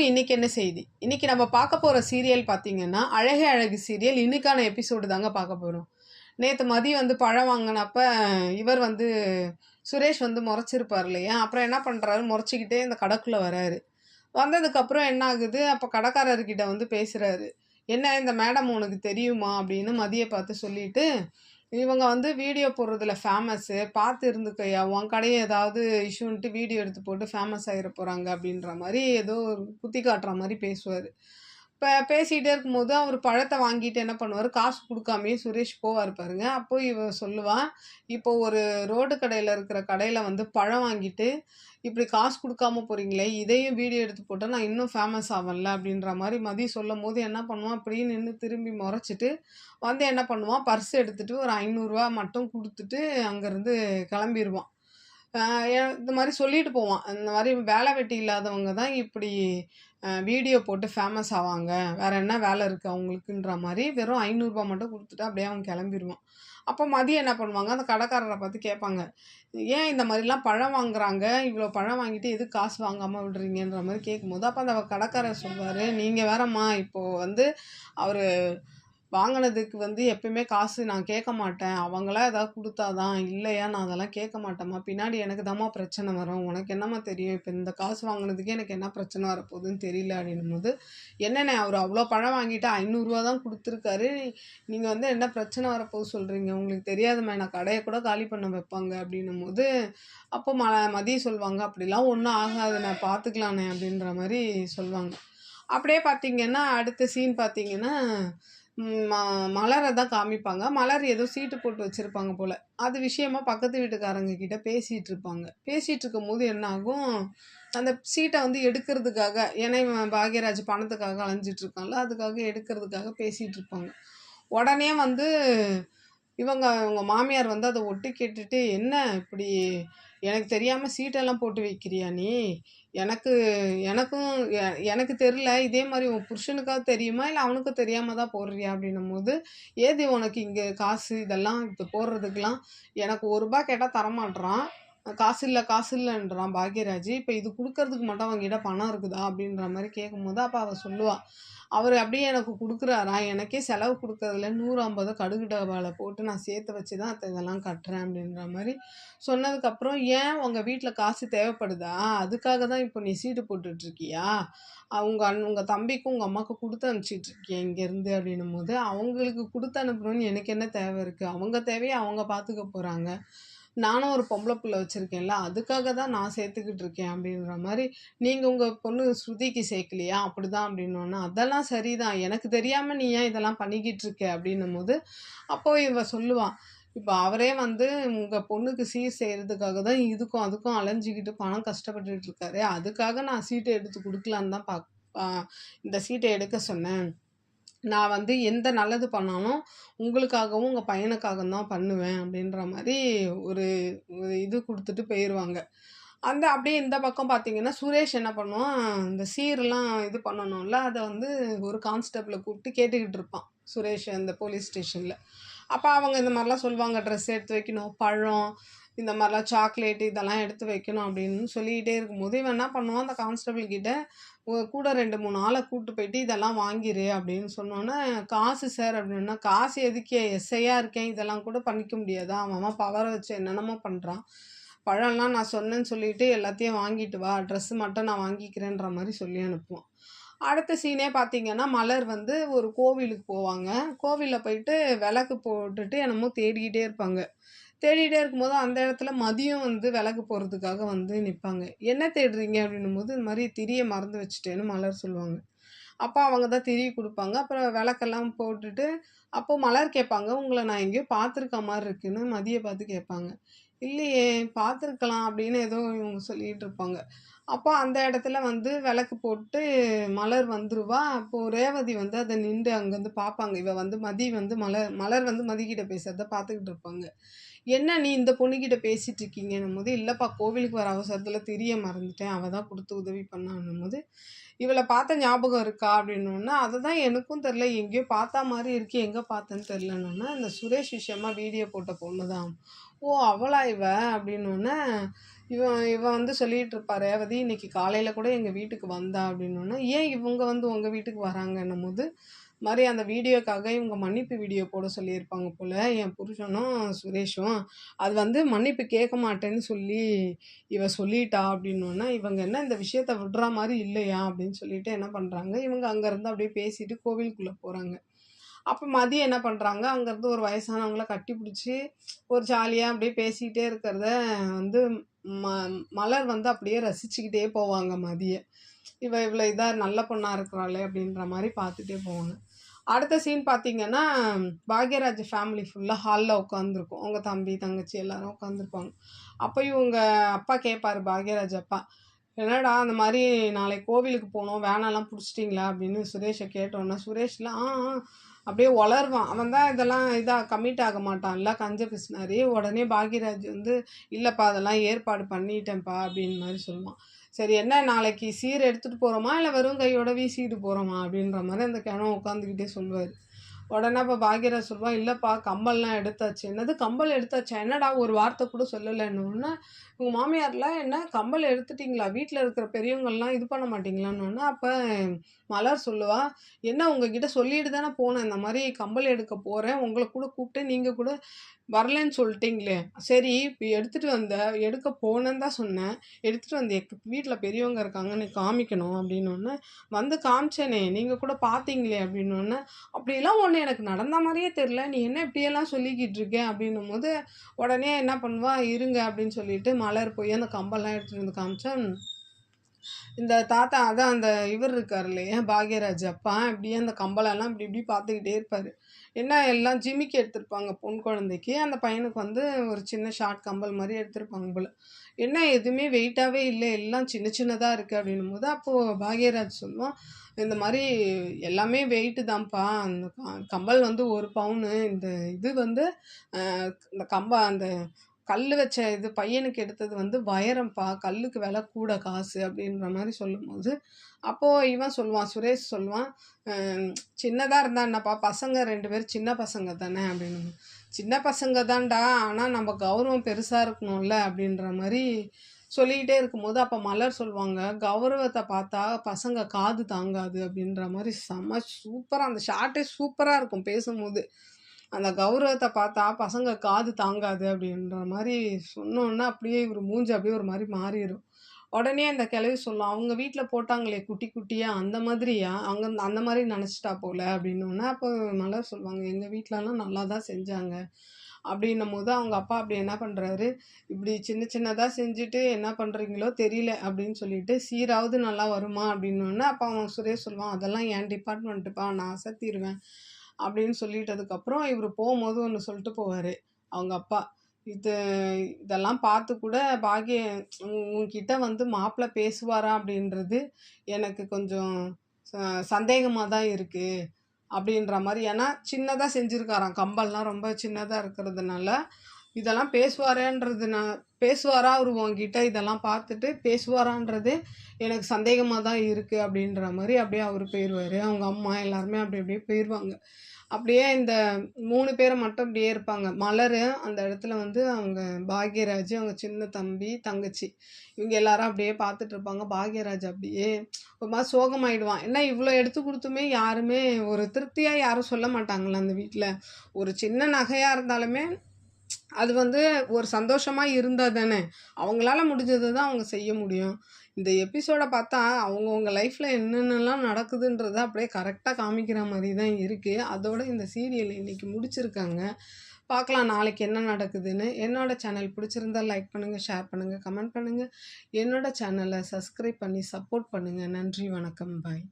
இன்னைக்கு என்ன செய்தி? இன்னைக்கு நம்ம பார்க்க போற சீரியல் பார்த்தீங்கன்னா, அழகே அழகு சீரியல் இன்னைக்கான எபிசோடு தாங்க பார்க்க போறோம். நேத்து மதியம் வந்து பழம் வாங்குனப்ப, இவர் வந்து சுரேஷ் வந்து மொறச்சிருப்பார் இல்லையா? அப்புறம் என்ன பண்றாரு, மொறச்சுக்கிட்டே இந்த கடைக்குள்ள வராரு. வந்ததுக்கப்புறம் என்ன ஆகுது, அப்ப கடைக்காரர்கிட்ட வந்து பேசுறாரு. "என்ன இந்த மேடம் உனக்கு தெரியுமா?" அப்படின்னு மதிய பார்த்து சொல்லிட்டு, "இவங்க வந்து வீடியோ போடுறதுல ஃபேமஸ்ஸு. பார்த்து இருந்துக்கய்யா. உன் கடைய ஏதாவது இஷ்யூன்ட்டு வீடியோ எடுத்து போட்டு ஃபேமஸ் ஆயிற போறாங்க." அப்படின்ற மாரி ஏதோ ஒரு குத்தி காட்டுற மாரி பேசுவாரு. பேசிட்டே இருக்கும்போது அவரு பழத்த வாங்கிட்டு என்ன பண்ணுவாரு, காசு குடுக்காமயே சுரேஷ் போவாரு பாருங்க. அப்போ இவ சொல்லுவா, "இப்போ ஒரு ரோடு கடையில இருக்கிற கடையில வந்து பழம் வாங்கிட்டு, இப்படி காசு குடுக்காம போறீங்களே, இதையும் வீடியோ எடுத்து போட்டா நான் இன்னும் ஃபேமஸ் ஆவேன்ல." அப்படின்ற மாரி மதி சொல்லும்போது என்ன பண்ணுவான், அப்படியே நின்னு திரும்பி மொறச்சிட்டு, வந்து என்ன பண்ணுவான், பர்ஸ் எடுத்துட்டு ஒரு ரூ. 500 மட்டும் குடுத்துட்டு அங்கருந்து கெளம்பிருவான். அ இந்த மாரி சொல்லிட்டு போவான். இந்த மாரி வேலை வெட்டி இல்லாதவங்க தான் இப்படி வீடியோ போட்டு ஃபேமஸ் ஆவாங்க. வேற என்ன வேலை இருக்கு அவங்களுக்குன்ற மாரி வெறும் ரூ. 500 மட்டும் குடுத்துட்டு அப்படியே அவன் கெளம்பிருவான். அப்போ மதியம் என்ன பண்ணுவாங்க, அந்த கடைக்காரர பார்த்து கேட்பாங்க. "ஏன் இந்த மாரிலாம் பழம் வாங்குறாங்க? இவ்வளோ பழம் வாங்கிட்டு எதுக்கு காசு வாங்காம விடுறீங்கன்ற மாரி கேட்கும்போது, அப்ப அந்த கடைக்காரர் சொல்வாரு, "நீங்க வேறம்மா இப்போ வந்து அவரு வாங்குனதுக்கு வந்து எப்பயுமே காசு நான் கேட்க மாட்டேன். அவங்களா ஏதாவது குடுத்தா தான். இல்லையா நான் அதெல்லாம் கேட்க மாட்டேன்ம்மா. பின்னாடி எனக்கு தாம்மா பிரச்சனை வரும். உனக்கு என்னம்மா தெரியும்? இப்ப இந்த காசு வாங்குனதுக்கே எனக்கு என்ன பிரச்சனை வரப்போகுதுன்னு தெரியல." அப்படின்னும்போது, "என்னண்ணே அவரு அவ்ளோ பழம் வாங்கிட்டு ரூ. 500 தான் குடுத்துருக்காரு. நீங்க வந்து என்ன பிரச்சனை வரப்போகுது சொல்றீங்க? உங்களுக்கு தெரியாதும்மா நான் கடைய கூட காலி பண்ண வைப்பாங்க." அப்படின்னும்போது, அப்போ மதி சொல்வாங்க, "அப்படிலாம் ஒண்ணும் ஆகாதுண்ணே பார்த்துக்கலாண்ணே." அப்படின்ற மாரி சொல்வாங்க. அப்படியே பார்த்தீங்கன்னா, அடுத்த சீன் பார்த்தீங்கன்னா, ம் ம மலர தான் காமிப்பாங்க. மலர் ஏதோ சீட்டு போட்டு வச்சிருப்பாங்க போல. அது விஷயமா பக்கத்து வீட்டுக்காரங்க கிட்ட பேசிட்டு இருப்பாங்க. பேசிட்டு இருக்கும்போது என்ன ஆகும், அந்த சீட்ட வந்து எடுக்கிறதுக்காக ஏன்னா இவன் பாக்யராஜ் பணத்துக்காக அலைஞ்சிட்டு இருக்கான்ல, அதுக்காக எடுக்கிறதுக்காக பேசிட்டு இருப்பாங்க. உடனே வந்து இவங்க மாமியார் வந்து அத ஒட்டு கேட்டுட்டு, "என்ன இப்படி எனக்கு தெரியாம சீட்டெல்லாம் போட்டு வைக்கிறியா நீ? எனக்கு எனக்கும் எனக்கு தெரியல. இதே மாரி உன் புருஷனுக்காவது தெரியுமா? இல்ல அவனுக்கும் தெரியாம தான் போடுறியா?" அப்படின்னும்போது, "ஏது உனக்கு இங்க காசு இதெல்லாம் இப்ப போடுறதுக்கெல்லாம்? எனக்கு ரூ. 1 கேட்டா தரமாட்றான். காசு இல்லன்றான் பாக்யராஜ். இப்ப இது குடுக்கறதுக்கு மட்டும் அவன்கிட்ட பணம் இருக்குதா?" அப்படின்ற மாரி கேட்கும்போது, அப்ப அவ சொல்லுவா, "அவரு அப்படியே எனக்கு குடுக்குறாராம். எனக்கே செலவு குடுக்கறதுல 150 கடுகு டப்பால போட்டு நான் சேர்த்து வச்சு தான் அத்த இதெல்லாம் கட்டுறேன்." அப்படின்ற மாரி சொன்னதுக்கப்புறம், "ஏன் உங்க வீட்ல காசு தேவைப்படுதா? அதுக்காக தான் இப்போ நீ சீட்டு போட்டுட்டு இருக்கியா? உங்க தம்பிக்கும், உங்க அம்மாக்கும் குடுத்து அனுப்பிச்சுட்டு இருக்கியா இங்கேருந்து?" அப்படின்னும்போது, "அவங்களுக்கு குடுத்து அனுப்பணும்னு எனக்கு என்ன தேவை இருக்கு? அவங்க தேவைய அவங்க பார்த்துக்க போறாங்க. நானும் ஒரு பொம்பள புள்ள வச்சிருக்கேன்ல, அதுக்காக தான் நான் சேர்த்துக்கிட்டு இருக்கேன்." அப்படின்ற மாரி, "நீங்க உங்க பொண்ணு ஸ்ருதிக்கு சேர்க்கலையா? அப்படிதான்." அப்படின்னோன, "அதெல்லாம் சரிதான். எனக்கு தெரியாம நீ ஏன் இதெல்லாம் பண்ணிக்கிட்டு இருக்க?" அப்படின்னும்போது, அப்போ இவ சொல்லுவா, "இப்ப அவரே வந்து உங்க பொண்ணுக்கு சீர் செய்றதுக்காக தான் இதுக்கும் அதுக்கும் அலைஞ்சுக்கிட்டு பணம் கஷ்டப்பட்டுட்டு இருக்காரு. அதுக்காக நான் சீட்ட எடுத்து குடுக்கலான்னு தான் ஆ இந்த சீட்ட எடுக்க சொன்னேன். நான் வந்து எந்த நல்லது பண்ணாலும் உங்களுக்காகவும், உங்க பையனுக்காகவும் தான் பண்ணுவேன்." அப்படின்ற மாரி ஒரு ஒரு இது குடுத்துட்டு போயிருவாங்க. அப்படியே இந்த பக்கம் பார்த்தீங்கன்னா, சுரேஷ் என்ன பண்ணுவான், இந்த சீர்லாம் இது பண்ணணும்ல, அத வந்து ஒரு கான்ஸ்டபிள கூப்பிட்டு கேட்டுக்கிட்டு இருப்பான். சுரேஷ் அந்த போலீஸ் ஸ்டேஷன்ல. அப்ப அவங்க இந்த மாரிலாம் சொல்லுவாங்க, ட்ரெஸ் எடுத்து வைக்கணும், பழம், இந்த மாரிலாம் சாக்லேட் இதெல்லாம் எடுத்து வைக்கணும் அப்படின்னு சொல்லிக்கிட்டே இருக்கும்போது, இவன் என்ன பண்ணுவான், அந்த கான்ஸ்டபிள் கிட்ட கூட 2, 3 ஆள கூட்டு போயிட்டு இதெல்லாம் வாங்கிரு அப்படின்னு சொன்னோனே, "காசு சார்" அப்படின்னா, "காசு எதுக்கு? எஸ்ஐயா இருக்கேன். இதெல்லாம் கூட பண்ணிக்க முடியாதா? அவன் அவன் பவர வச்சு என்னென்னமோ பண்றான். பழம்லாம் நான் சொன்னேன்னு சொல்லிட்டு எல்லாத்தையும் வாங்கிட்டு வா. ட்ரெஸ் மட்டும் நான் வாங்கிக்கிறேன்ற" மாரி சொல்லி அனுப்புவான். அடுத்த சீனே பார்த்தீங்கன்னா, மலர் வந்து ஒரு கோவிலுக்கு போவாங்க. கோவில்ல போயிட்டு விளக்கு போட்டுட்டு என்னமோ தேடிக்கிட்டே இருப்பாங்க. தேடிட்டே இருக்கும்போது, அந்த இடத்துல மதியம் வந்து விளக்கு போடுறதுக்காக வந்து நிப்பாங்க. "என்ன தேடுறீங்க?" அப்படின்னும்போது, "இந்த மாரி திரிய மறந்து வச்சுட்டேன்னு" மலர் சொல்லுவாங்க. அப்ப அவங்க தான் திரி குடுப்பாங்க. அப்புறம் விளக்கெல்லாம் போட்டுட்டு, அப்போ மலர் கேட்பாங்க, "உங்கள நான் எங்கேயோ பார்த்துருக்க மாரி இருக்குன்னு" மதிய பார்த்து கேட்பாங்க. "இல்லையே, பார்த்துருக்கலாம்" அப்படின்னு ஏதோ இவங்க சொல்லிட்டு இருப்பாங்க. அப்போ அந்த இடத்துல வந்து விளக்கு போட்டு மலர் வந்துருவா. அப்போ ரேவதி வந்து அத நின்டு அங்கருந்து பார்ப்பாங்க. இவ வந்து மதி வந்து மலர் மலர் வந்து மதிகிட்ட பேசுறத பார்த்துக்கிட்டு இருப்பாங்க. "என்ன நீ இந்த பொண்ணுகிட்ட பேசிட்டு இருக்கீங்கன்னும்போது, இல்லப்பா கோவிலுக்கு வர அவசரத்துல திரிய மறந்துட்டேன். அவ தான் குடுத்து உதவி பண்ணான்னும்போது, "இவள பார்த்த ஞாபகம் இருக்கா?" அப்படின்னோன, "அதுதான் எனக்கும் தெரியல. எங்கேயோ பார்த்தா மாரி இருக்கு. எங்க பார்த்தேன்னு தெரியலன்னோன." "இந்த சுரேஷ் விஷயமா வீடியோ போட்ட பொண்ணு தான்." "ஓ! அவளா இவ?" அப்படின்னோன, இவன் இவன் வந்து சொல்லிட்டு இருப்பா, ரேவதி இன்னைக்கு காலையில கூட எங்க வீட்டுக்கு வந்தா அப்படின்னோடனே, ஏன் இவங்க வந்து உங்க வீட்டுக்கு வராங்கன்னும் போது, மாதிரி அந்த வீடியோக்காக இவங்க மன்னிப்பு வீடியோ போட சொல்லியிருப்பாங்க போல என் புருஷனும் சுரேஷும். அது வந்து மன்னிப்பு கேட்க மாட்டேன்னு சொல்லி இவ சொல்லிட்டா அப்படின்னோடனே, இவங்க என்ன இந்த விஷயத்த விடுற மாதிரி இல்லையா அப்படின்னு சொல்லிட்டு என்ன பண்றாங்க, இவங்க அங்கேருந்து அப்படியே பேசிட்டு கோவிலுக்குள்ள போறாங்க. அப்போ மதியம் என்ன பண்றாங்க, அங்கேருந்து ஒரு வயசானவங்கள கட்டிப்பிடிச்சு ஒரு ஜாலியா அப்படியே பேசிக்கிட்டே இருக்கிறத வந்து ம மலர் வந்து அப்படியே ரசிச்சுக்கிட்டே போவாங்க மதிய. இவ்வளோ இதா நல்ல பொண்ணா இருக்கிறாளே அப்படின்ற மாரி பார்த்துட்டே போவாங்க. அடுத்த சீன் பார்த்தீங்கன்னா, பாக்யராஜ் ஃபேமிலி ஃபுல்லா ஹால்ல உட்காந்துருக்கும். அவங்க தம்பி, தங்கச்சி எல்லாரும் உட்காந்துருப்பாங்க. அப்ப இவங்க அப்பா கேட்பாரு, பாக்யராஜ் அப்பா, "என்னடா அந்த மாரி நாளைக்கு கோவிலுக்கு போணும், வேனெல்லாம் புடிச்சிட்டீங்களா?" அப்படின்னு சுரேஷ கேட்டோன்னே, சுரேஷ்லாம் அப்படியே ஒளருவான். அவன் தான் இதெல்லாம் கமிட் ஆக மாட்டான்ல, கஞ்ச பிசுனாரி. உடனே பாக்யராஜ் வந்து, "இல்லப்பா அதெல்லாம் ஏற்பாடு பண்ணிட்டேன்ப்பா" அப்படின்னு மாரி சொல்லுவான். சரி என்ன நாளைக்கு சீர் எடுத்துட்டு போறோமா, இல்ல வெறும் கையோட வீசிட்டு போறோமா? அப்படின்ற மாரி அந்த கிழவன் உட்காந்துக்கிட்டே சொல்லுவாரு. உடனே அப்ப பாக்யராஜ் சொல்லுவான், "இல்லப்பா கம்பல்லாம் எடுத்தாச்சு." "என்னது கம்பல் எடுத்தாச்சா? என்னடா ஒரு வார்த்தை கூட சொல்லலன்னோன்னே," உங்க மாமியார்லாம் என்ன கம்பல் எடுத்துட்டீங்களா? வீட்ல இருக்கிற பெரியவங்கலாம் இது பண்ண மாட்டீங்களான்னோன்னே, அப்ப மலர் சொல்லுவா, "என்ன உங்ககிட்ட சொல்லிட்டு தானே போனேன். இந்த மாரி கம்பல் எடுக்க போறேன். உங்கள கூட கூப்பிட்டேன். நீங்க கூட வரலன்னு சொல்லிட்டீங்களே. சரி இப்ப எடுத்துட்டு வந்த. எடுக்க போனேன்னு தான் சொன்னேன். எடுத்துட்டு வந்து வீட்ல பெரியவங்க இருக்காங்க. நீ காமிக்கணும்." அப்படின்னோன்னே, "வந்து காமிச்சேனே. நீங்க கூட பார்த்தீங்களே." அப்படின்னோன்னே, "அப்படியெல்லாம் ஒண்ணு எனக்கு நடந்த மாரியே தெரியல. நீ என்ன இப்படியெல்லாம் சொல்லிக்கிட்டு இருக்க?" அப்படின்னும்போது, உடனே என்ன பண்ணுவா, "இருங்க" அப்படின்னு சொல்லிட்டு மலர் போய் அந்த கம்பெல்லாம் எடுத்துட்டு வந்து காமிச்சா, இந்த தாத்தா அதான் அந்த இவர் இருக்காரு இல்லையா, பாக்யராஜ் அப்பா, இப்படியே அந்த கம்பளெல்லாம் இப்படி இப்படி பார்த்துக்கிட்டே இருப்பாரு. என்ன எல்லாம் ஜிமிக்கி எடுத்திருப்பாங்க பொன் குழந்தைக்கு. அந்த பையனுக்கு வந்து ஒரு சின்ன ஷார்ட் கம்பல் மாரி எடுத்திருப்பாங்க போல. "என்ன எதுவுமே வெயிட்டாவே இல்ல, எல்லாம் சின்ன சின்னதா இருக்கு" அப்படின்னும்போது, அப்போ பாக்யராஜ் சொல்லுவான், "இந்த மாரி எல்லாமே வெயிட்டு தான்ப்பா. அந்த கம்பல் வந்து 1 பவுனு. இந்த இது வந்து அ இந்த அந்த கல்லு வச்ச இது பையனுக்கு எடுத்தது வந்து வைரம்ப்பா. கல்லுக்கு விலை கூட காசு" அப்படின்ற மாரி சொல்லும்போது, அப்போ இவன் சொல்லுவான், சுரேஷ் சொல்லுவான், "அ சின்னதா இருந்தா என்னப்பா, பசங்க 2 பேரும் சின்ன பசங்க தானே" அப்படின்னு. "சின்ன பசங்க தான்டா, ஆனா நம்ம கௌரவம் பெருசா இருக்கணும்ல" அப்படின்ற மாரி சொல்லிக்கிட்டே இருக்கும்போது, அப்ப மலர் சொல்லுவாங்க, "கௌரவத்த பார்த்தா பசங்க காது தாங்காது" அப்படின்ற மாரி செம்ம சூப்பரா அந்த ஷார்ட்டே சூப்பரா இருக்கும் பேசும்போது. அந்த கௌரவத்த பார்த்தா பசங்க காது தாங்காது அப்படின்ற மாரி சொன்னோன்னே, அப்படியே இவரு மூஞ்சி அப்படியே ஒரு மாரி மாறிரும். உடனே அந்த கிழவி சொல்லும், "அவங்க வீட்ல போட்டாங்களே குட்டி குட்டியா, அந்த மாதிரியா? அங்க அந்த மாரி நெனச்சுட்டா போல" அப்படின்னோன்னே, அப்போ மலர் சொல்லுவாங்க, "எங்க வீட்லலாம் நல்லா தான் செஞ்சாங்க." அப்படின்னும்போது அவங்க அப்பா அப்படி என்ன பண்றாரு, "இப்படி சின்ன சின்னதா செஞ்சுட்டு என்ன பண்றீங்களோ தெரியல" அப்படின்னு சொல்லிட்டு, "சீராவது நல்லா வருமா?" அப்படின்னோன்னே, அப்ப அவன் சுரேஷ் சொல்லுவான், "அதெல்லாம் என் டிபார்ட்மெண்ட்டுப்பா, நான் அசத்திருவேன்." அப்படின்னு சொல்லிட்டதுக்கப்புறம், இவரு போம்போது ஒண்ணு சொல்லிட்டு போவாரு, அவங்க அப்பா. இது இதெல்லாம் பார்த்து கூட பாக்ய உன்கிட்ட வந்து மாப்பிள பேசுவாரா அப்படின்றது எனக்கு கொஞ்சம் ச சந்தேகமா தான் இருக்கு. அப்படின்ற மாரி. ஏன்னா, சின்னதா செஞ்சிருக்காராம். கம்பல்லாம் ரொம்ப சின்னதா இருக்கிறதுனால, இதெல்லாம் பேசுவாரா அவரு உன்கிட்ட இதெல்லாம் பார்த்துட்டு பேசுவாரான்றது எனக்கு சந்தேகமா தான் இருக்கு அப்படின்ற மாரி அப்படியே அவரு போயிருவாரு. அவங்க அம்மா எல்லாருமே அப்படி அப்படியே போயிருவாங்க. அப்படியே இந்த 3 பேர மட்டும் அப்படியே இருப்பாங்க. மலரு அந்த இடத்துல வந்து அவங்க பாக்யராஜ், அவங்க சின்ன தம்பி, தங்கச்சி. இவங்க எல்லாரும் அப்படியே பார்த்துட்டு இருப்பாங்க. பாக்யராஜ் அப்படியே ஒரு மாரி சோகமாயிடுவான். ஏன்னா இவ்ளோ எடுத்து குடுத்துமே யாருமே ஒரு திருப்தியா யாரும் சொல்ல மாட்டாங்கல்ல அந்த வீட்ல. ஒரு சின்ன நகையா இருந்தாலுமே அது வந்து ஒரு சந்தோஷமா இருந்தா தானே! அவங்களால முடிஞ்சத தான் அவங்க செய்ய முடியும். இந்த எபிசோட பார்த்தா, அவங்கவங்க லைஃப்ல என்னென்னலாம் நடக்குதுன்றத அப்படியே கரெக்ட்டா காமிக்கிற மாரி தான் இருக்கு. அதோட இந்த சீரியல் இன்னைக்கு முடிச்சிருக்காங்க. பார்க்கலாம் நாளைக்கு என்ன நடக்குதுன்னு. என்னோட சேனல் பிடிச்சிருந்தா லைக் பண்ணுங்க, ஷேர் பண்ணுங்க, கமெண்ட் பண்ணுங்க. என்னோட சேனல சப்ஸ்கிரைப் பண்ணி சப்போர்ட் பண்ணுங்க. நன்றி, வணக்கம், பாய்.